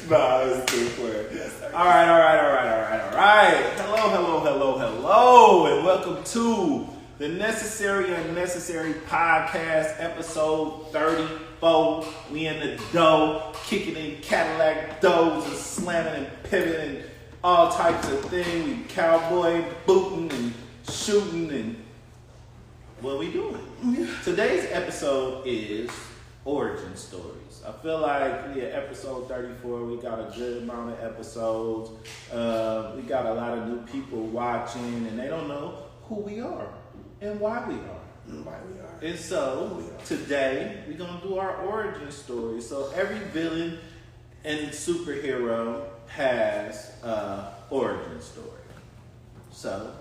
Nah, it's too clear. All right. Hello, and welcome to the Necessary and Unnecessary Podcast, episode 34. We in the dough, kicking in Cadillac doors and slamming and pivoting and all types of things. We cowboy booting and shooting and what we doing. Today's episode is origin stories. I feel like episode 34, we got a good amount of episodes. We got a lot of new people watching and they don't know who we are and why we are. And so today we're gonna do our origin story. So every villain and superhero has an origin story. So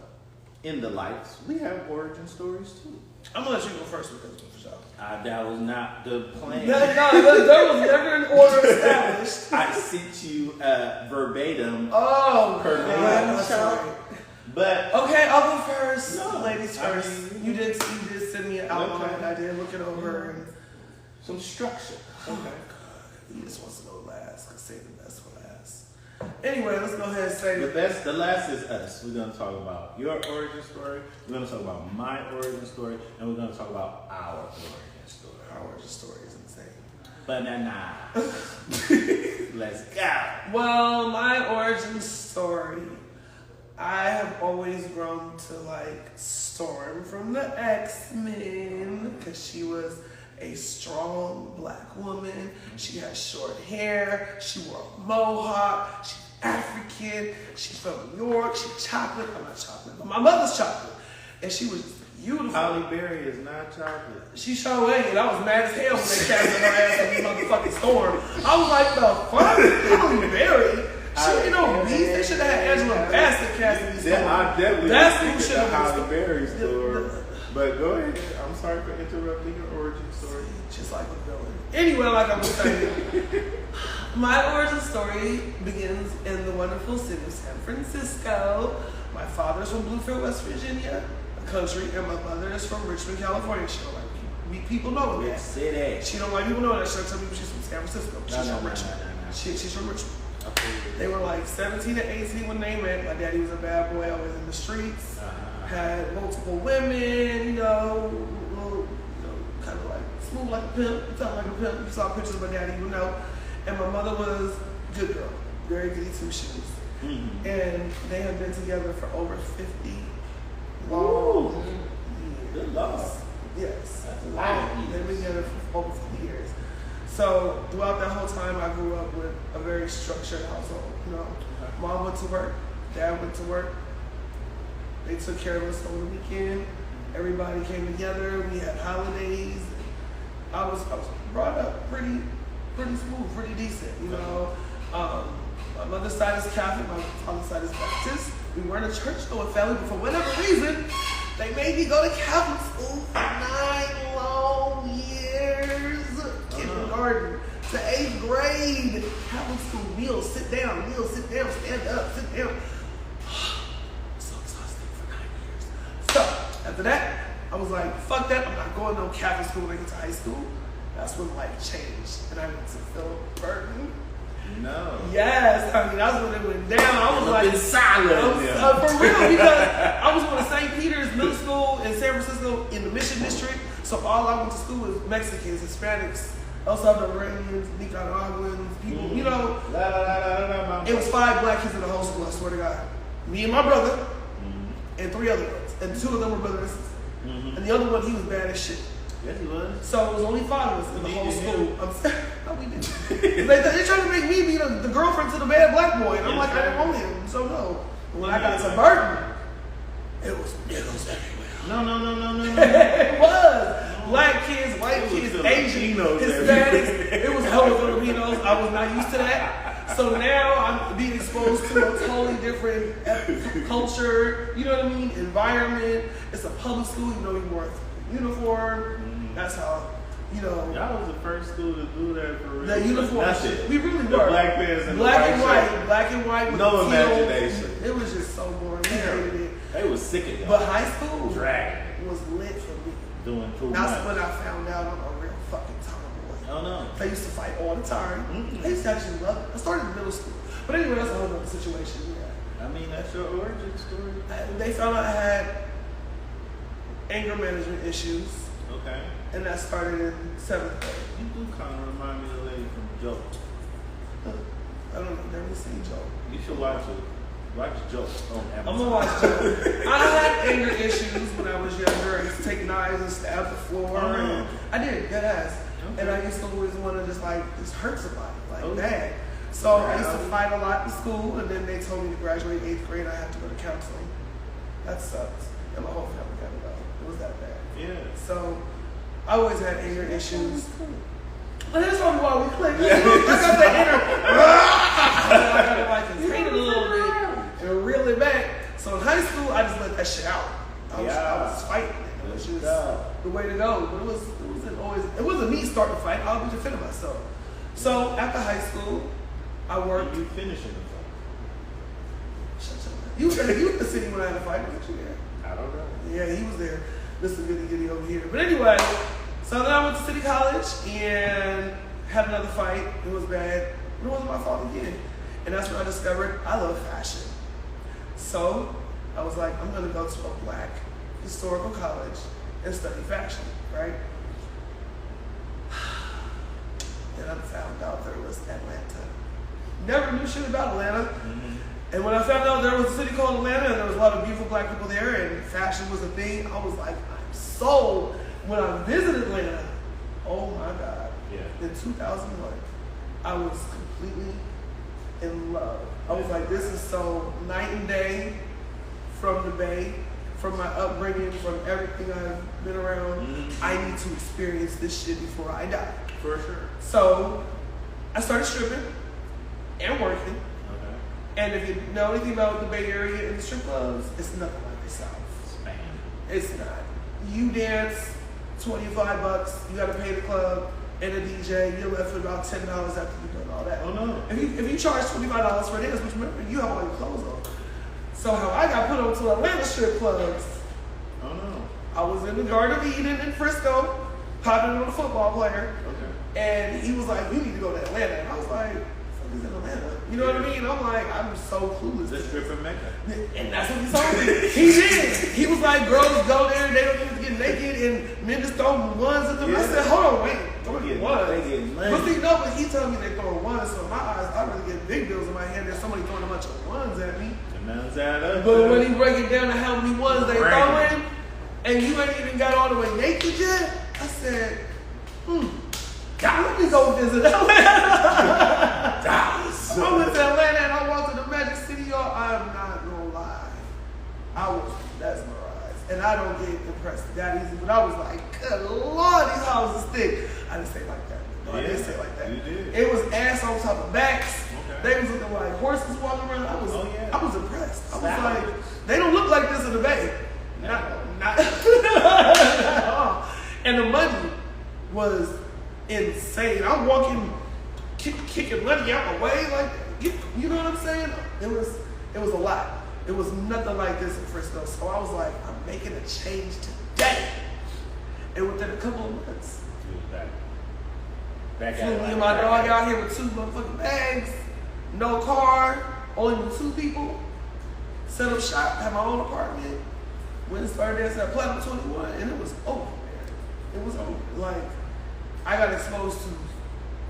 in the lights, we have origin stories too. I'm gonna let you go first with this one for sure. That was not the plan. No, there was never an order established. I sent you verbatim. Oh, verbatim. sorry. But okay, I'll go first. No, ladies first. You did send me an outline. Okay. I did look it over and some structure. Okay. He just wants to go last. Cause say the best for last. Anyway, let's go ahead and say the last is us. We're gonna talk about your origin story. We're gonna talk about my origin story, and we're gonna talk about our origin story. Our origin story is insane. Banana. Let's go. Well, my origin story. I have always grown to like Storm from the X-Men because she was a strong black woman. She had short hair. She wore a mohawk. She's African. She's from New York. She's chocolate. I'm not chocolate, but my mother's chocolate. And she was beautiful. Halle Berry is not chocolate. She sure ain't. And I was mad as hell when they casted her ass on the motherfucking Storm. I was like, the fuck? Halle Berry? She ain't no beast. They should have had Angela Bassett casting these stories. I definitely That's who should have Halle Berry story. But go ahead. I'm sorry for interrupting your origin story. Just like a villain. Anyway, like I was saying, my origin story begins in the wonderful city of San Francisco. My father's from Bluefield, West Virginia, a country, and my mother is from Richmond, California. She don't like people knowing that. City. She don't like people knowing that. She don't tell people she's from San Francisco. She's from Richmond. She's from Richmond. They were like 17 and 18 when they met. My daddy was a bad boy, always in the streets. Had multiple women, kind of like smooth like a pimp, felt like a pimp. You saw pictures of my daddy, you know. And my mother was a good girl, very goody two shoes. Mm-hmm. And they had been together for over 50 long years. Good love. Yes, that's a lot. They've been together for over 50 years. So throughout that whole time, I grew up with a very structured household. You know, mom went to work, dad went to work. They took care of us on the weekend. Everybody came together. We had holidays. I was brought up pretty smooth, pretty decent. You know, my mother's side is Catholic, my father's side is Baptist. We weren't a church going family, but for whatever reason, they made me go to Catholic school for 9 long years. Kindergarten to 8th grade. Catholic school meals, sit down, stand up, sit down. So exhausting for 9 years. So after that, I was like, fuck that, I'm not going to no Catholic school when I get to high school. That's when life changed. And I went to Philip Burton. No. Yes, I mean, that's when it went down. I was like, silent. For real, because I was going to St. Peter's Middle School in San Francisco in the Mission District. So all I went to school was Mexicans, Hispanics, El Salvadorians, Nicaraguans, people, you know. It was 5 black kids in the whole school, I swear to God. Me and my brother, and 3 other ones. And 2 of them were brothers and sisters. And the other one, he was bad as shit. Yes, he was. So it was only 5 of us in the whole school. No, we didn't. They tried to make me be the girlfriend to the bad black boy. And I'm like, I didn't want him. So no. When I got to Burton, it was niggas everywhere. No. It was. Black kids, white kids, Asian, Hispanics. It was hella Filipinos. I was not used to that. So now I'm being exposed to a totally different culture, you know what I mean? Environment. It's a public school, you know, you wore a uniform. That's how, you know. Y'all was the first school to do that for real. The uniform. That's it. We really the were. Black pants and black and white. shirt. Black and white. With No teal. imagination. It was just so boring. We hated it. They was sick of y'all. But high school Dragging. was lit for me. Doing too much. That's when I found out I'm a real fucking tomboy. Oh no. They used to fight all the time. Mm-hmm. I used to actually love it. I started in middle school. But anyway, that's a whole other situation. Yeah. I mean, that's your origin story. They found out I had anger management issues. Okay. And that started in 7th grade. You do kind of remind me of the lady from Joe. I don't know, never seen Joe. You should watch it. Watch Joe on Amazon. I'm gonna watch Joe. I had anger issues when I was younger. I used to take knives and stab the floor. And I did, dead ass. Okay. And I used to always want to just hurt somebody, bad. So I used to fight a lot in school, and then they told me to graduate 8th grade. I had to go to counseling. That sucked. And my whole family had to go. It was that bad. Yeah. So I always had anger issues. But that's probably why we clicked. I got that inner. I got to contain it a little bit and reel it back. So in high school, I just let that shit out. I was fighting. It was just the way to go. But it wasn't me starting to fight. I was defending myself. So after high school, I worked. You finishing the fight? Shut up. You were in the city when I had a fight, wasn't you there? I don't know. Yeah, he was there. Mr. Goody Goody over here. But anyway, so then I went to City College and had another fight. It was bad. But it wasn't my fault again. And that's when I discovered I love fashion. So I was like, I'm going to go to a black historical college and study fashion, right? And I found out there was Atlanta. Never knew shit about Atlanta. Mm-hmm. And when I found out there was a city called Atlanta and there was a lot of beautiful black people there and fashion was a thing, I was like, I'm sold. When I visited Atlanta, oh my God. Yeah. In 2001, I was completely in love. I was like, this is so night and day from the Bay, from my upbringing, from everything I've been around. Mm-hmm. I need to experience this shit before I die. For sure. So I started stripping and working. Okay. And if you know anything about the Bay Area and the strip clubs, it's nothing like the South. Spam. It's not. You dance $25, you gotta pay the club and the DJ, you're left with about $10 after you've done all that. Oh no. If you charge $25 for a dance, which remember you have all your clothes on. So how I got put onto Atlanta strip clubs. Oh no. I was in the Garden of Eden in Frisco, popping on a football player. Okay. And he was like, you need to go to Atlanta. And I was like, what is in Atlanta? You know what I mean? I'm like, I'm so clueless. The strip in Mecca. And that's what he told me. He did. He was like, girls go there, they don't even get naked, and men just throw ones at them. Yeah. I said, hold on, wait. Throwing ones. They get money. But see, no, but he told me they throwing ones, so in my eyes, I really get big bills in my hand. There's somebody throwing a bunch of ones at me. But when he break it down to how many ones they throwing, and you ain't even got all the way naked yet, I said, God, let me go visit Atlanta. I went to Atlanta and I walked to the Magic City, y'all. I'm not gonna lie. I was mesmerized. And I don't get impressed that easy, but I was like, good Lord, these houses thick. I didn't say it like that. No, I didn't say it like that. You did. It was ass on top of backs. Okay. They was looking like horses walking around. I was impressed. I was like, they don't look like this in the Bay. Not And the money was insane. I'm walking, kicking money out my way, like, you know what I'm saying? It was a lot. It was nothing like this in Frisco. So I was like, I'm making a change today. And within a couple of months, flew me and my dog out here with 2 motherfucking bags, no car, only with 2 people, set up shop, had my own apartment, went and started dancing at Platinum 21, and it was over, man. It was over. Like, I got exposed to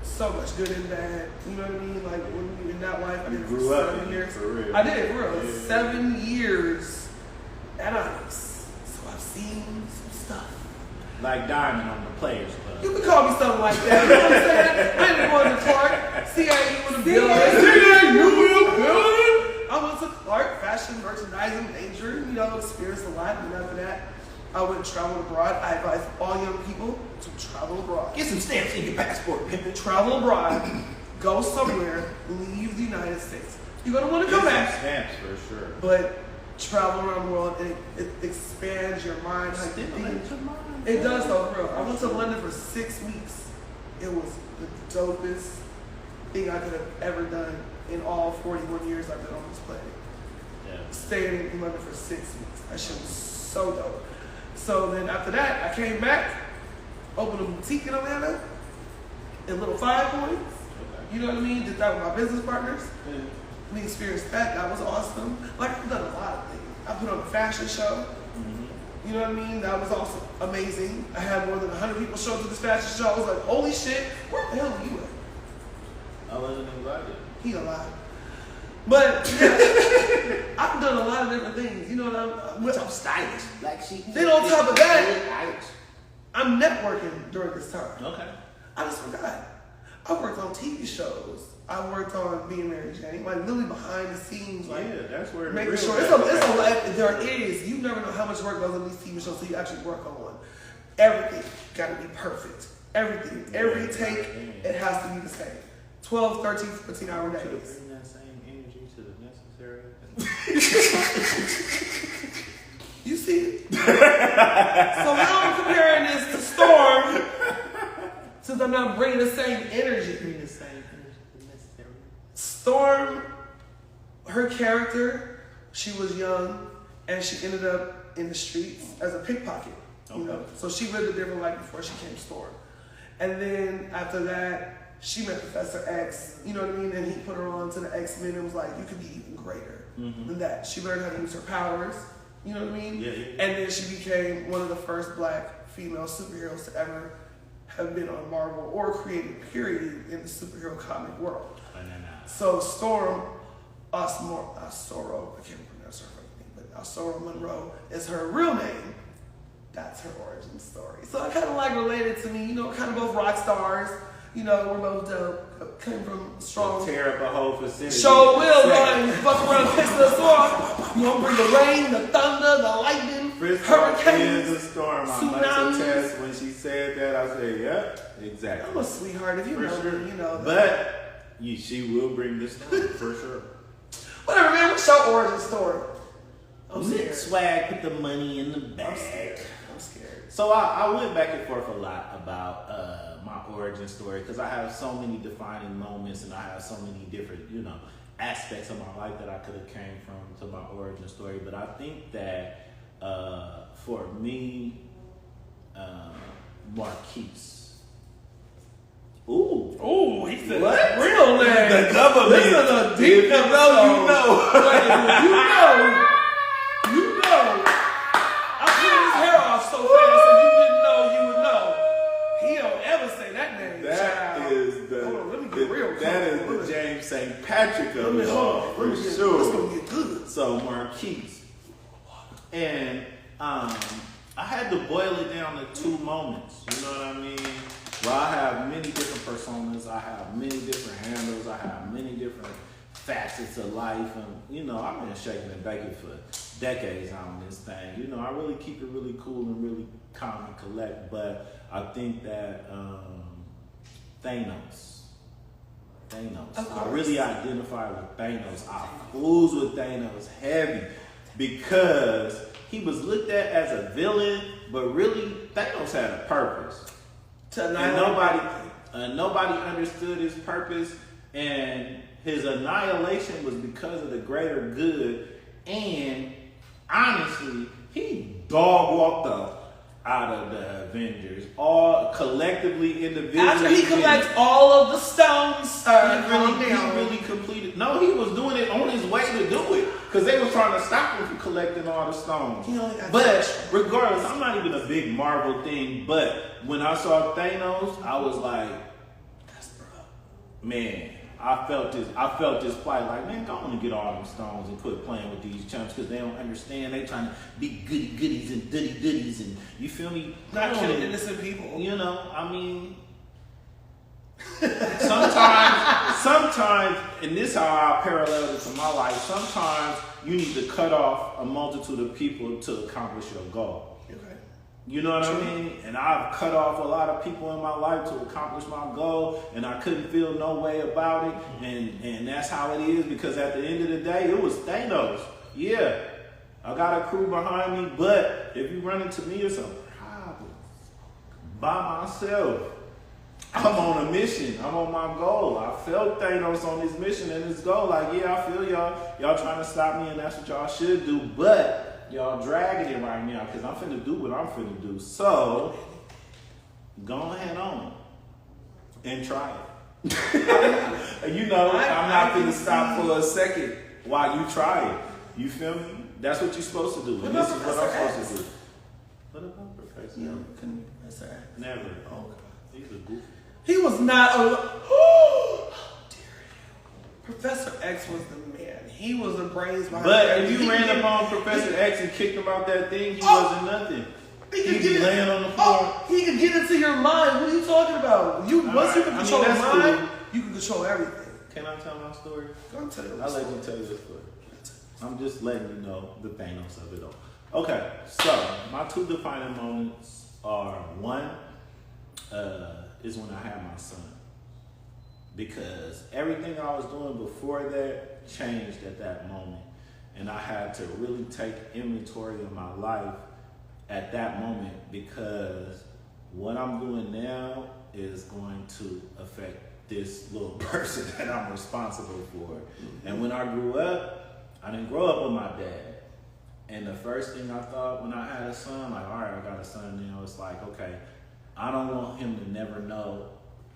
so much good and bad. You know what I mean? Like, when you in that life, I did it for 7 years. For real. I did it for real. Yeah. 7 years at ICE. So I've seen some stuff. Like Diamond on the Players Club. You can call me something like that. You know what I'm saying? I didn't go to Clark. CIU in the building. I went to Clark, fashion, merchandising, major, experienced a lot. And after that, I went to travel abroad. I advise all young people to travel abroad. Get some stamps in your passport, pimpin'. Travel abroad. Go somewhere. Leave the United States. You're going to want to come back. Stamps for sure. But travel around the world, and it expands your mind. It does though, bro. I went to London for 6 weeks. It was the dopest thing I could have ever done in all 41 years I've been on this planet. Yeah. Staying in London for 6 weeks. That shit was so dope. So then after that, I came back, opened a boutique in Atlanta, in little 5 points. Okay. You know what I mean? Did that with my business partners. We experienced that. That was awesome. Like, I've done a lot of things. I put on a fashion show. You know what I mean? That was also amazing. I had more than 100 people show up to this fashion show. I was like, holy shit, where the hell are you at? I wasn't invited. He alive. But yeah, I've done a lot of different things. You know what I'm stylish. Black sheep. Then on top of that, I'm networking during this time. Okay. I just forgot. I worked on TV shows. I worked on Being Mary Jane, like literally behind the scenes, like that's where making sure it's a lot. There is. You never know how much work goes in these TV shows, so you actually work on one. Everything got to be perfect. Everything, every take, it has to be the same. 12, 13, 14-hour days. Bring that same energy to the necessary. You see it? So now I'm comparing this to Storm, since I'm not bringing the same energy. Storm, her character, she was young and she ended up in the streets as a pickpocket. You know, so she lived a different life before she came Storm. And then after that, she met Professor X. You know what I mean? And he put her on to the X-Men and was like, "You could be even greater than that." She learned how to use her powers. You know what I mean? Yeah. And then she became one of the first black female superheroes to ever have been on Marvel or created, period, in the superhero comic world. So Storm, Osoro, I can't pronounce her name, but Osoro Monroe is her real name. That's her origin story. So I kind of like related to me, you know, kind of both rock stars. You know, we're both dope, came from strong. Tear up a whole facility. Show will run, fuck around, piss us off. You gonna bring the rain, the thunder, the lightning, hurricanes, the storm. I must attest when she said that. I said, "Yep, exactly." I'm a sweetheart, if you know sure. me, you know. But she will bring this storm for sure. Whatever, man. What's your origin story? I'm scared. Swag, put the money in the bag. I'm scared. So I went back and forth a lot about my origin story because I have so many defining moments and I have so many different, aspects of my life that I could have came from to my origin story. But I think that for me, Marquise. Ooh, he said what? Real name. The government. This is a deep you know. You know. I pulled his hair off so fast so you didn't know you would know. He don't ever say that name. That is the. Hold on, let me get real. That is the James St. Patrick of it all, for sure. It's gonna get good. So Marquise, and I had to boil it down to 2 moments. You know what I mean? Well, I have many different personas. I have many different handles. I have many different facets of life. And, I've been shaking and baking for decades on this thing. I really keep it really cool and really calm and collect. But I think that Thanos. I really identify with Thanos. I fools with Thanos heavy because he was looked at as a villain, but really Thanos had a purpose. And nobody understood his purpose, and his annihilation was because of the greater good. And honestly, he dog walked out of the Avengers, all collectively, individually. After he collects all of the stones, he really completed. No, he was doing it on his way to do it because they were trying to stop him from collecting all the stones. But regardless, I'm not even a big Marvel thing. But when I saw Thanos, I was like, man. I felt this plight, like, man, go on and get all them stones and quit playing with these chumps because they don't understand. They trying to be goody goodies and diddy diddies, and you feel me? Not killing innocent people. I mean, sometimes, and this is how I parallel it to my life. Sometimes you need to cut off a multitude of people to accomplish your goal. You know what I mean? And I've cut off a lot of people in my life to accomplish my goal, and I couldn't feel no way about it. And that's how it is, because at the end of the day, it was Thanos. Yeah, I got a crew behind me, but if you run into me, it's a problem. By myself. I'm on a mission. I'm on my goal. I felt Thanos on this mission and this goal. Like, yeah, I feel y'all. Y'all trying to stop me, and that's what y'all should do. But y'all dragging it right now because I'm finna do what I'm finna do. So, go ahead on. and try it. You know, I'm not going to stop for a second while you try it. You feel me? That's what you're supposed to do. And this is what I'm supposed to do. What about Professor? Yeah, couldn't be Professor X. Never. Oh, God. He's a goofy. He was not a. Oh, dear you. Professor X was the man. He was the brains behind. But if you ran up on Professor X and kicked him out that thing, he wasn't nothing. He'd be laying on the floor. He could get into your mind. What are you talking about? Once you can control your mind, cool. you can control everything. Can I tell my story? Go tell you. I'll let you tell your story. I'm just letting you know the Thanos of it all. Okay, so my two defining moments are one is when I had my son. Because everything I was doing before that changed at that moment. And I had to really take inventory of my life at that moment, because what I'm doing now is going to affect this little person that I'm responsible for. And when I grew up, I didn't grow up with my dad. And the first thing I thought when I had a son, like, all right, I got a son now, it's like, okay, I don't want him to never know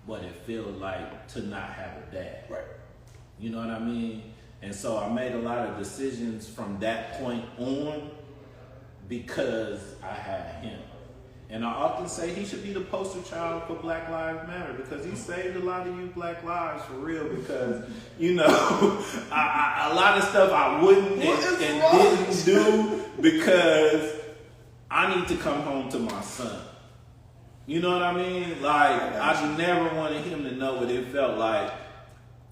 what it feels like to not have a dad. Right. You know what I mean? And so I made a lot of decisions from that point on because I had him. And I often say he should be the poster child for Black Lives Matter, because he saved a lot of you Black lives for real. Because, you know, a lot of stuff I wouldn't and didn't do because I need to come home to my son. You know what I mean? Like, I never wanted him to know what it felt like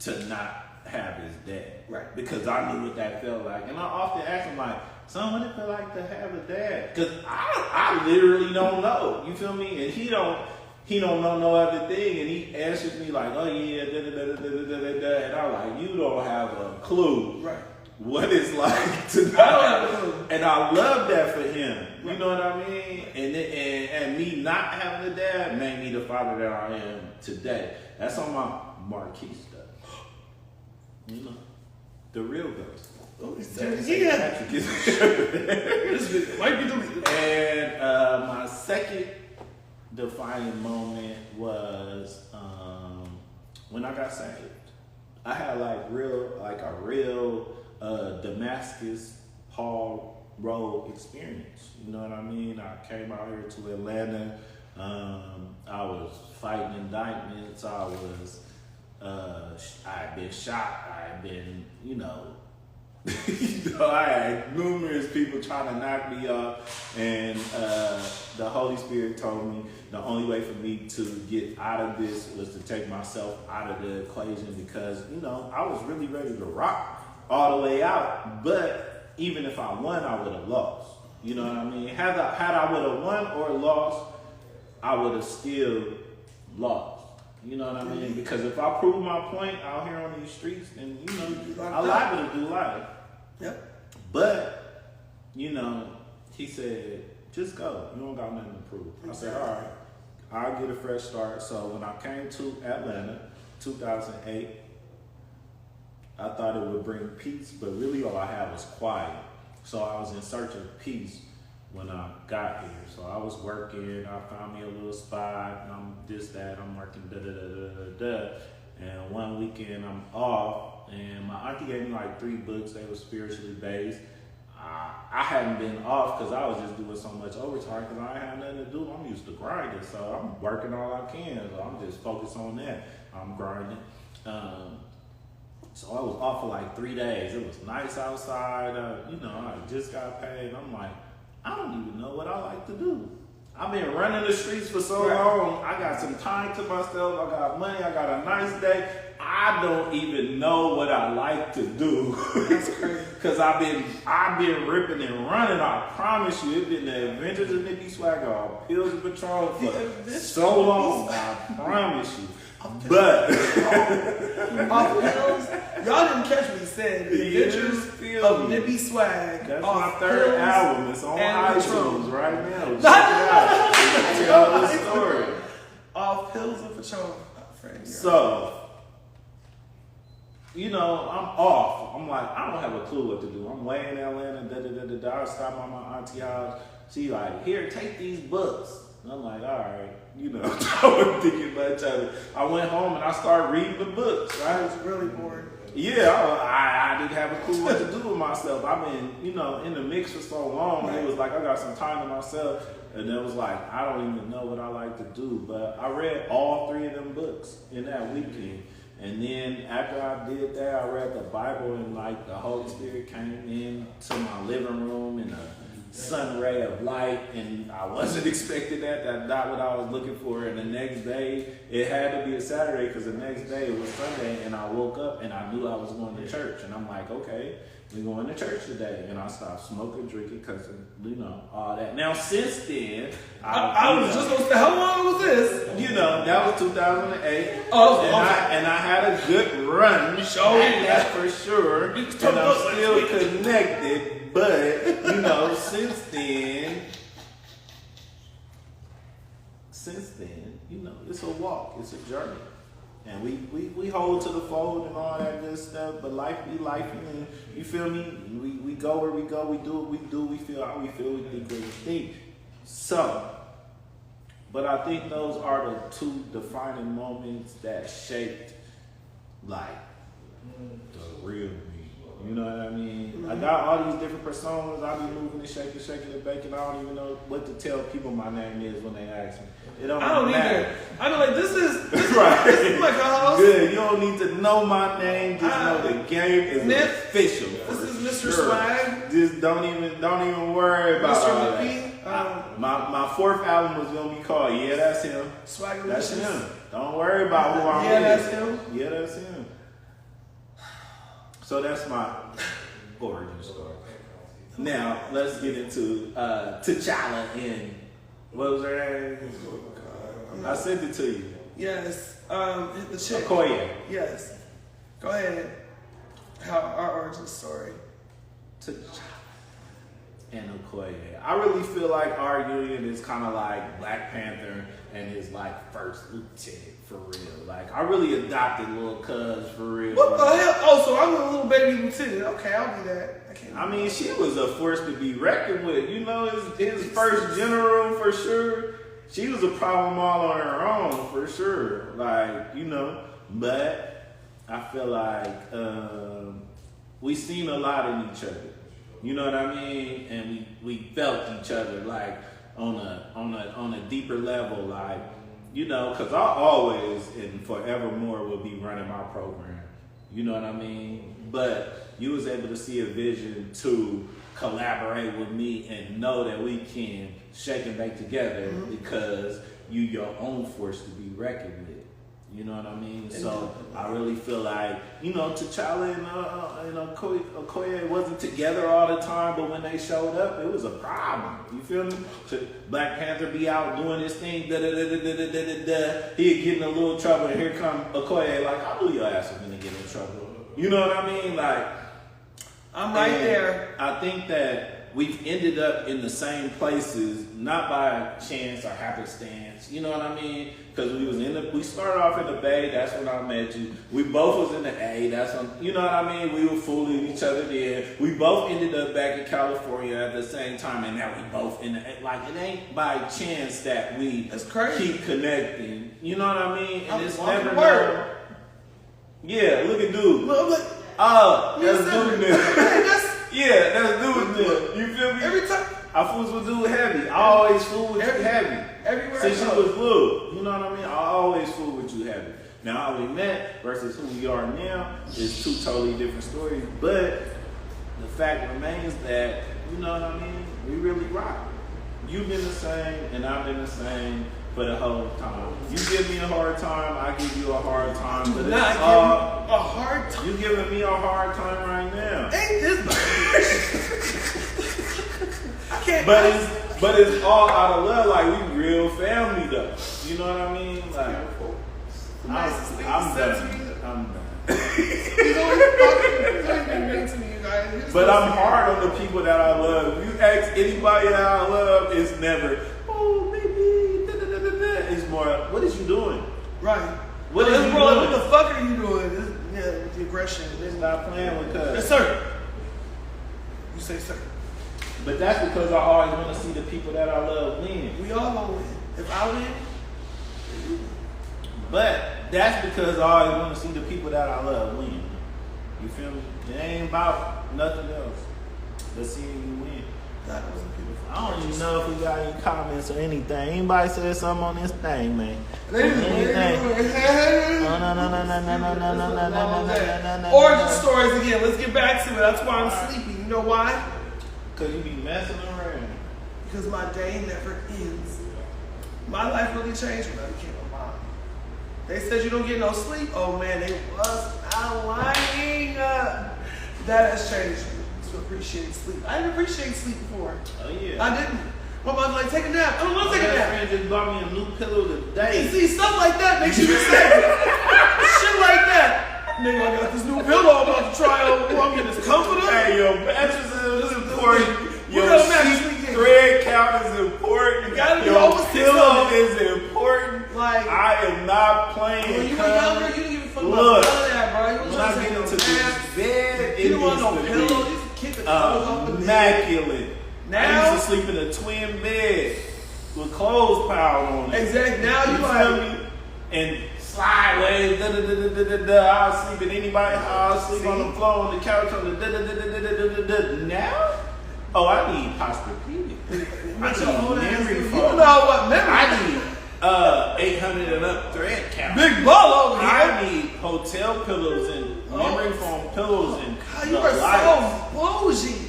to not have his dad. Right. Because I knew what that felt like. And I often ask him, like, son, what it feel like to have a dad? Because I literally don't know. You feel me? And he don't know no other thing. And he answers me like, oh yeah, da da da da da da da. And I'm like, you don't have a clue. Right. What it's like to not. And I love that for him. You know what I mean? And me not having a dad made me the father that I am today. That's on my marquee stuff. You know, the real ghost. Yeah. Might be deleted. And my second defining moment was when I got saved. I had a real Damascus Paul Road experience. You know what I mean? I came out here to Atlanta. I was fighting indictments. I had been shot. I had been, I had numerous people trying to knock me off, and the Holy Spirit told me the only way for me to get out of this was to take myself out of the equation, because, I was really ready to rock all the way out, but even if I won, I would have lost. You know what I mean? Had I would have won or lost, I would have still lost. You know what I mean? Because if I prove my point out here on these streets, then, I'm liable to do life. Yep. But, he said, just go. You don't got nothing to prove. I said, all right, I'll get a fresh start. So when I came to Atlanta, 2008, I thought it would bring peace, but really all I had was quiet. So I was in search of peace when I got here. So I was working, I found me a little spot, and I'm this, that, I'm working, da-da-da-da-da-da. And one weekend I'm off, and my auntie gave me like 3 books. They were spiritually based. I hadn't been off because I was just doing so much overtime because I ain't had nothing to do. I'm used to grinding, so I'm working all I can. So I'm just focused on that. I'm grinding. So I was off for like 3 days. It was nice outside. I just got paid. I'm like, I don't even know what I like to do. I've been running the streets for so long. I got some time to myself. I got money. I got a nice day. I don't even know what I like to do. That's crazy. Cause I've been ripping and running. I promise you, it's been the Adventures of Nicky Swagger, Pills and Patrol for so long. I promise you. But off Pills, y'all didn't catch what he said. The Adventures of Nippy Swag. That's my 3rd album. It's on iTunes right now. Tell the story. Off Pills and Patrol. So, I'm off. I'm like, I don't have a clue what to do. I'm way in Atlanta, I stop by my auntie house. She like, here, take these books. And I'm like, all right, I wasn't thinking much of it. I went home and I started reading the books, right? I was really bored. Yeah, I didn't have a clue what to do with myself. I've been, in the mix for so long. Right. It was like I got some time to myself. And it was like, I don't even know what I like to do. But I read all 3 of them books in that weekend. And then after I did that, I read the Bible and like the Holy Spirit came into my living room in a sun ray of light, and I wasn't expecting that. That's not what I was looking for. And the next day, it had to be a Saturday because the next day it was Sunday, and I woke up and I knew I was going to church. And I'm like, okay, we're going to church today. And I stopped smoking, drinking, because all that. Now, since then, I was just going to say, how long was this? That was 2008. Oh, and I had a good run. That's for sure. And I'm still connected. But, since then, it's a walk, it's a journey. And we hold to the fold and all that good stuff, but life be life, and you feel me? We go where we go, we do what we do, we feel how we feel, we think what we think. So, but I think those are the 2 defining moments that shaped, like, the real me. You know what I mean? Mm-hmm. I got all these different personas. I be moving and shaking and baking. I don't even know what to tell people my name is when they ask me. It don't matter. Either. I be like, this is right. This is like a house. Good. You don't need to know my name. Just know the game is official. This is Mr. Swag. Just don't even worry about Mr. that. My 4th album was gonna be called Yeah, That's Him. Swag. That's him. Don't worry about who I'm with. Yeah, that's him. Yeah, that's him. So that's my origin story. Now, let's get into T'Challa and what was her name? I sent it to you. Yes. The chick. Okoye. Yes. Go ahead. Our origin story. T'Challa and Okoye. I really feel like our union is kind of like Black Panther and his like first lieutenant for real. Like I really adopted Lil' Cuz for real. What the hell? Oh, so I'm a little baby lieutenant. Okay, I'll be that. I mean, she was a force to be reckoned with. His first general for sure. She was a problem all on her own for sure. Like, but I feel like we seen a lot in each other. You know what I mean? And we felt each other like on a deeper level, like, because I always and forevermore will be running my program. You know what I mean? But you was able to see a vision to collaborate with me and know that we can shake and bake together because you your own force to be reckoned with. You know what I mean? So I really feel like, T'Challa and Okoye wasn't together all the time, but when they showed up, it was a problem. You feel me? Black Panther be out doing this thing, he'd get in a little trouble, and here come Okoye, like, I knew your ass was gonna get in trouble. You know what I mean? Like, I'm right there. I think that we've ended up in the same places, not by chance or happenstance. You know what I mean? Because we started off in the Bay. That's when I met you. We both was in the A. That's when, you know what I mean? We were fooling each other then. We both ended up back in California at the same time, and now we both in the A. Like, it ain't by chance that we keep connecting. You know what I mean? And it's never known. Yeah, look at dude. That's dude now. Yeah, that's dude now. You feel me? Every time. I fools with dude heavy. I always fool with you heavy. Everywhere Since you was little. You know what I mean? I always fool with you heavy. Now, how we met versus who we are now is 2 totally different stories. But the fact remains that, you know what I mean? We really rock. You've been the same, and I've been the same for the whole time. You give me a hard time, I give you a hard time. But not it's a hard time. You giving me a hard time right now. Ain't this? I can't. But it's all out of love. Like, we real family though. You know what I mean? Like, I'm done. He's always been mean to me, you guys. But I'm hard on the people that I love. If you ask anybody that I love, it's never, oh, maybe, It's more, what is you doing? Right. What is you doing? What the fuck are you doing? The aggression. Stop playing with us. Yes, sir. You say, sir. But that's because I always want to see the people that I love win. We all want to win. If I win, But that's because I always want to see the people that I love win. You feel me? It ain't about nothing else but seeing you win. that was beautiful. I don't even know if we got any comments or anything. Anybody said something on this thing, man? Anything. No. Origin stories again. Let's get back to it. That's why I'm sleepy. You know why? Because you be messing around. Because my day never ends. My life really changed when I became a mom. They said you don't get no sleep. Oh man, they was not lying. That has changed me to appreciate sleep. I didn't appreciate sleep before. Oh yeah. I didn't. My mom's like, take a nap. I don't want to take a nap. My friend just bought me a new pillow today. You see, stuff like that makes you excited. Shit like that. Nigga, I got this new pillow I'm about to try on. I'm getting this comforter. Hey, your mattress is important. Your kind of mattress we sheet get? thread count is important. You gotta be your over 600. pillow is important. Like, I am not playing. when you were younger, you didn't give a fuck about Look, none of that, bro. You when was I trying to get take no into this naps. bed, You don't want no pillow. You just kick the covers off the bed. immaculate. I Now, used to sleep in a twin bed with clothes piled on it. exactly. Now you You feel like, me? And sideways, I'll sleep in anybody's house, sleep on the floor, on the couch, on the Now? Oh, I need Posturepedic. I With your old need ass, memory you foam. don't know what memory. I need 800 and up thread count. Big ball over here. I need hotel pillows and memory foam pillows and God, you the are lights. so bougie.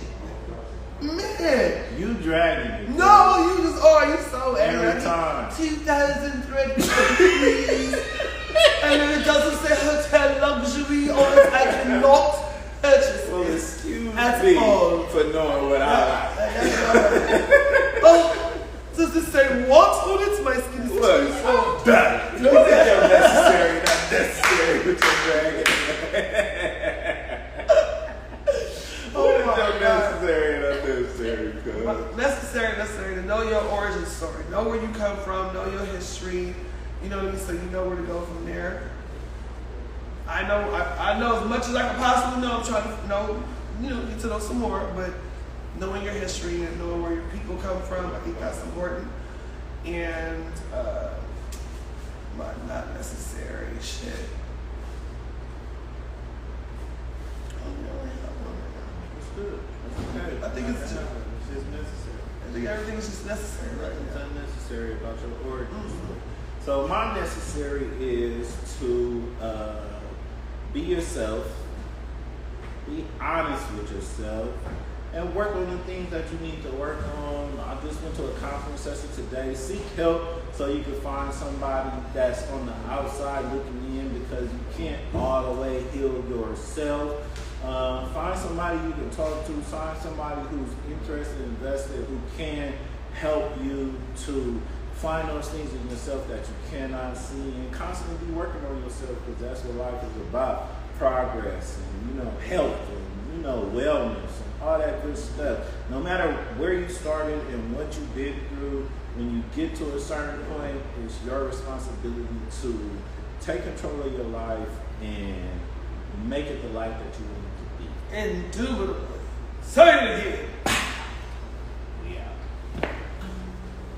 Man. You dragging me. No, you just are. You so Every time. 2,000 thread please. And then it doesn't say hotel luxury on it. I cannot purchase Well, it. excuse That's me all. for knowing what I like. Oh, does this say what on it? My skin is Look, so done. You think you're necessary, not necessary with your dragon. Oh my God. Necessary, not necessary, cuz. Necessary to know your origin story, know where you come from, know your history. You know what I mean? So you know where to go from there. I know as much as I can possibly know. I'm trying to get to know some more, but knowing your history and knowing where your people come from, I think that's important. And my not necessary shit. It's good. It's okay. I think it's just necessary. I think everything is just necessary right It's now. unnecessary about your origin. So my necessary is to be yourself, be honest with yourself, and work on the things that you need to work on. I just went to a conference session today. Seek help so you can find somebody that's on the outside looking in, because you can't all the way heal yourself. Find somebody you can talk to. Find somebody who's interested, invested, who can help you to find those things in yourself that you cannot see, and constantly be working on yourself, because that's what life is about. Progress and health and wellness and all that good stuff. No matter where you started and what you've been through, when you get to a certain point, it's your responsibility to take control of your life and make it the life that you want it to be. Indubitably. Say it again.